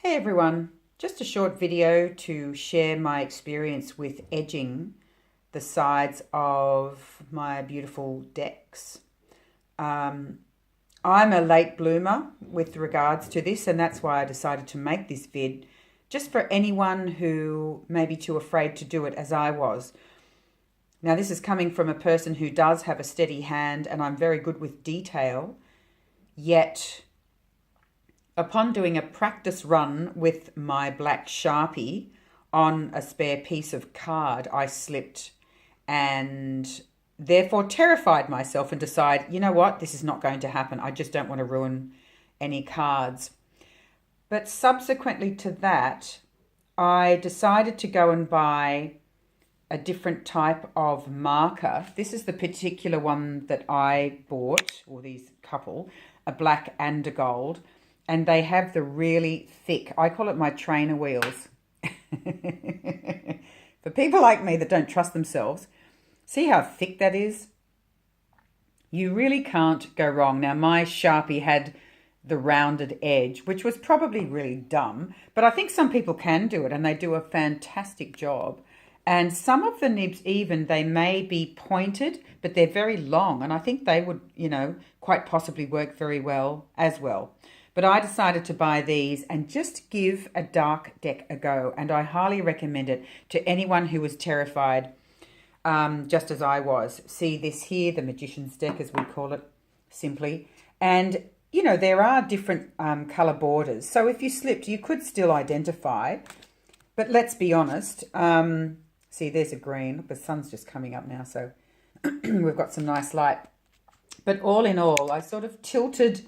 Hey everyone, just a short video to share my experience with edging the sides of my beautiful decks. Um, I'm a late bloomer with regards to this, and that's why I decided to make this vid just for anyone who may be too afraid to do it as I was. Now, this is coming from a person who does have a steady hand, and I'm very good with detail, yet upon doing a practice run with my black Sharpie on a spare piece of card, I slipped and therefore terrified myself and decided, you know what, this is not going to happen. I just don't want to ruin any cards. But subsequently to that, I decided to go and buy a different type of marker. This is the particular one that I bought, or these couple, a black and a gold. And they have the really thick, I call it my trainer wheels. For people like me that don't trust themselves, see how thick that is? You really can't go wrong. Now, my Sharpie had the rounded edge, which was probably really dumb, but I think some people can do it and they do a fantastic job. And some of the nibs even, they may be pointed, but they're very long. And I think they would, quite possibly work very well as well. But I decided to buy these and just give a dark deck a go. And I highly recommend it to anyone who was terrified, just as I was. See this here, the Magician's deck, as we call it simply. And, there are different colour borders. So if you slipped, you could still identify. But let's be honest. See, there's a green. The sun's just coming up now, so we've got some nice light. But all in all, I sort of tilted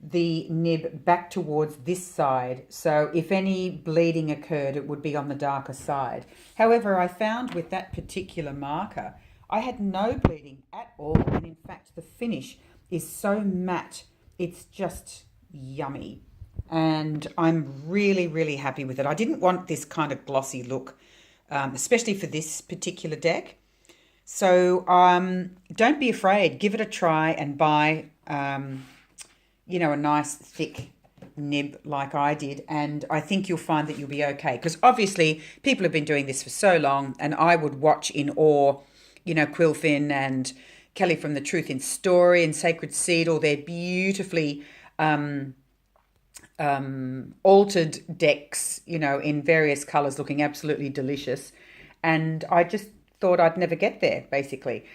the nib back towards this side, so if any bleeding occurred, it would be on the darker side. However, I found with that particular marker, I had no bleeding at all, and in fact the finish is so matte, it's just yummy, and I'm really happy with it. I didn't want this kind of glossy look, especially for this particular deck. So don't be afraid, give it a try and buy a nice thick nib like I did, and I think you'll find that you'll be okay, because obviously people have been doing this for so long, and I would watch in awe, Quilfin and Kelly from The Truth in Story and Sacred Seed, all their beautifully altered decks, in various colours, looking absolutely delicious, and I just thought I'd never get there, basically.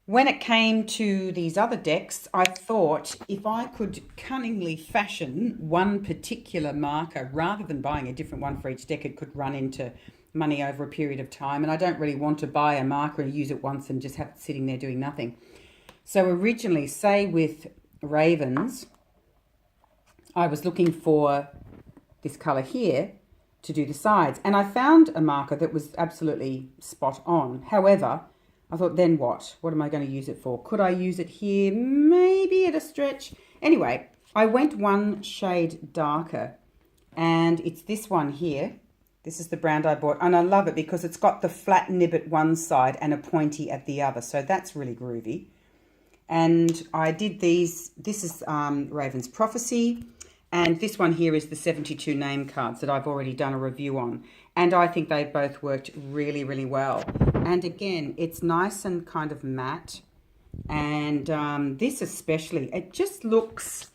When it came to these other decks, I thought if I could cunningly fashion one particular marker, rather than buying a different one for each deck, it could run into money over a period of time. And I don't really want to buy a marker and use it once and just have it sitting there doing nothing. So originally, say with Ravens, I was looking for this colour here to do the sides. And I found a marker that was absolutely spot on. However, I thought, then what? What am I going to use it for? Could I use it here? Maybe at a stretch. Anyway, I went one shade darker, and it's this one here. This is the brand I bought, and I love it because it's got the flat nib at one side and a pointy at the other, so that's really groovy. And I did these. This is Raven's Prophecy, and this one here is the 72 name cards that I've already done a review on, and I think they both worked really well. And again, it's nice and kind of matte. And this especially, it just looks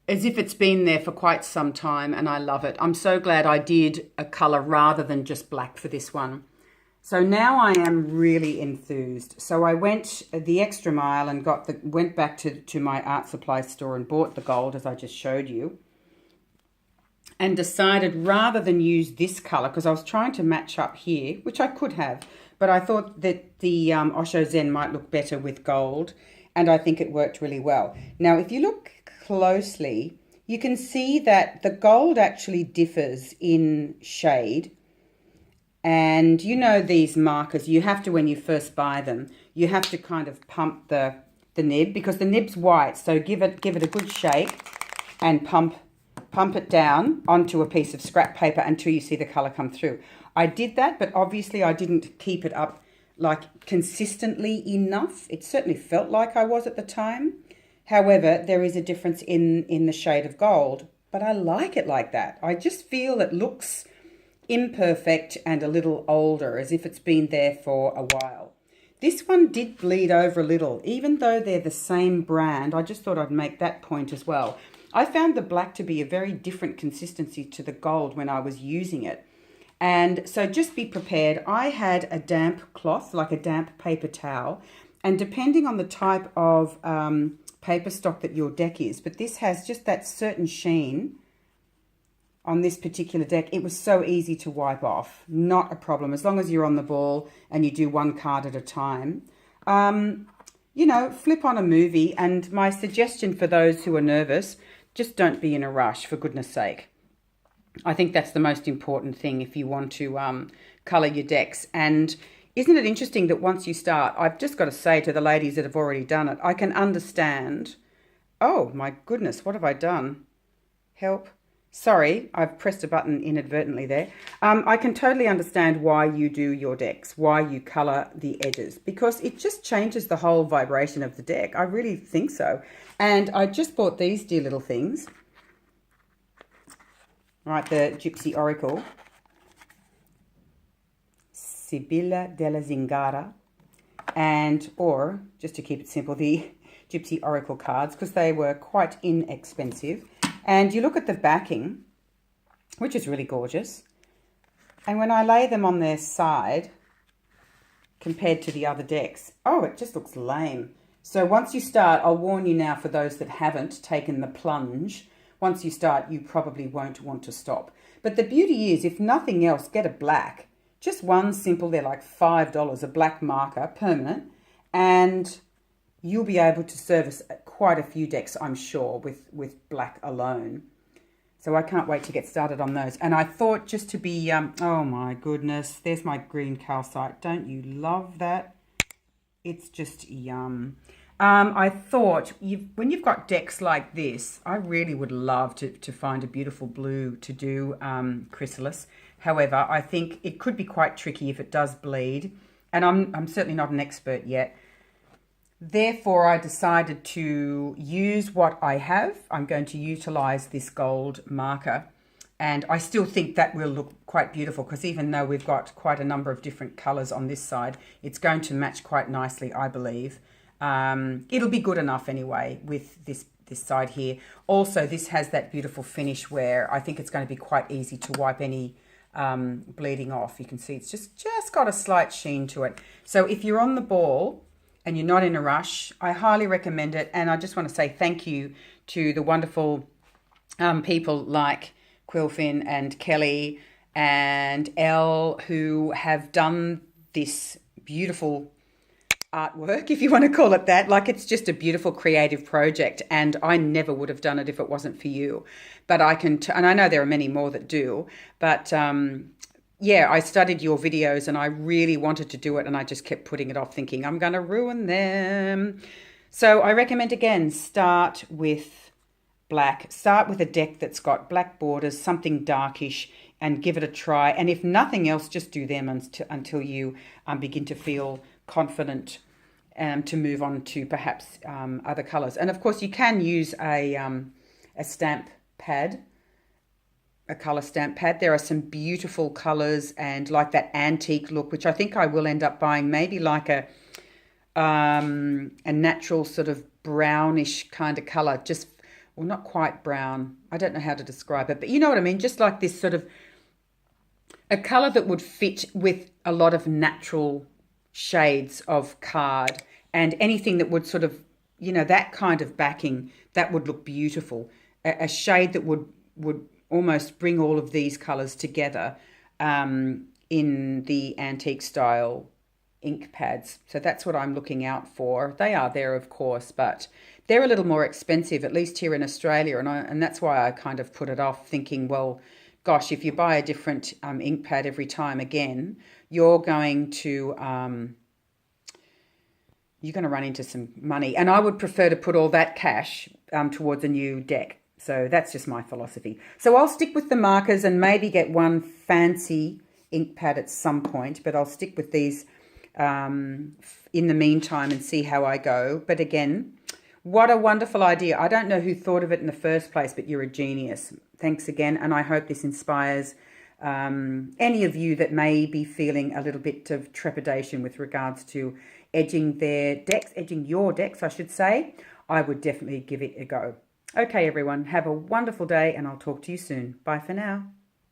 as if it's been there for quite some time, and I love it. I'm so glad I did a colour rather than just black for this one. So now I am really enthused. So I went the extra mile and went back to my art supply store and bought the gold, as I just showed you. And decided rather than use this colour, because I was trying to match up here, which I could have, but I thought that the Osho Zen might look better with gold, and I think it worked really well. Now, if you look closely, you can see that the gold actually differs in shade. And these markers, you have to, when you first buy them, you have to kind of pump the nib, because the nib's white, so give it a good shake and pump it down onto a piece of scrap paper until you see the colour come through. I did that, but obviously I didn't keep it up like consistently enough. It certainly felt like I was at the time. However, there is a difference in the shade of gold. but I like it like that. I just feel it looks imperfect and a little older, as if it's been there for a while. This one did bleed over a little, even though they're the same brand. I just thought I'd make that point as well. I found the black to be a very different consistency to the gold when I was using it. And so just be prepared. I had a damp cloth, like a damp paper towel, and depending on the type of paper stock that your deck is, but this has just that certain sheen on this particular deck. It was so easy to wipe off. Not a problem, as long as you're on the ball and you do one card at a time. You know, flip on a movie, and my suggestion for those who are nervous, just don't be in a rush, for goodness sake. I think that's the most important thing if you want to colour your decks. And isn't it interesting that once you start, I've just got to say to the ladies that have already done it, I can understand. Oh my goodness, what have I done? Help. Sorry, I've pressed a button inadvertently there. I can totally understand why you do your decks, why you colour the edges, because it just changes the whole vibration of the deck. I really think so. And I just bought these dear little things. Right, the Gypsy Oracle. Sibilla della Zingara. And, or, just to keep it simple, the Gypsy Oracle cards, because they were quite inexpensive. And you look at the backing, which is really gorgeous. And when I lay them on their side, compared to the other decks, oh, it just looks lame. So once you start, I'll warn you now for those that haven't taken the plunge, once you start, you probably won't want to stop. But the beauty is, if nothing else, get a black. Just one simple, they're like $5, a black marker, permanent. And you'll be able to service quite a few decks, I'm sure, with black alone. So I can't wait to get started on those. And I thought just to be, oh my goodness, there's my green calcite. Don't you love that? It's just yum. I thought when you've got decks like this, I really would love to find a beautiful blue to do chrysalis. However, I think it could be quite tricky if it does bleed. And I'm certainly not an expert yet. Therefore, I decided to use what I have. I'm going to utilize this gold marker. And I still think that will look quite beautiful, because even though we've got quite a number of different colors on this side, it's going to match quite nicely, I believe. It'll be good enough anyway with this side here. Also, this has that beautiful finish where I think it's going to be quite easy to wipe any bleeding off. You can see it's just got a slight sheen to it. So if you're on the ball and you're not in a rush, I highly recommend it. And I just want to say thank you to the wonderful people like Quilfin and Kelly and Elle, who have done this beautiful artwork, if you want to call it that. Like, it's just a beautiful creative project, and I never would have done it if it wasn't for you. But I can, and I know there are many more that do, but yeah, I studied your videos and I really wanted to do it, and I just kept putting it off, thinking I'm going to ruin them. So I recommend, again, start with black. Start with a deck that's got black borders, something darkish, and give it a try. And if nothing else, just do them until you begin to feel confident to move on to perhaps other colors. And of course, you can use a stamp pad, a color stamp pad. There are some beautiful colors and like that antique look, which I think I will end up buying, maybe like a natural sort of brownish kind of color, just, well, not quite brown. I don't know how to describe it, but you know what I mean? Just like this sort of a color that would fit with a lot of natural shades of card, and anything that would sort of, you know, that kind of backing, that would look beautiful. A shade that would almost bring all of these colors together in the antique style ink pads. So that's what I'm looking out for. They are there, of course, but they're a little more expensive, at least here in Australia. And that's why I kind of put it off, thinking, well, gosh, if you buy a different ink pad every time again, you're going to run into some money. And I would prefer to put all that cash towards a new deck. So that's just my philosophy. So I'll stick with the markers and maybe get one fancy ink pad at some point, but I'll stick with these in the meantime and see how I go. But again, What a wonderful idea. I don't know who thought of it in the first place, but you're a genius. Thanks again. And I hope this inspires any of you that may be feeling a little bit of trepidation with regards to edging your decks, I should say. I would definitely give it a go. Okay, everyone, have a wonderful day and I'll talk to you soon. Bye for now.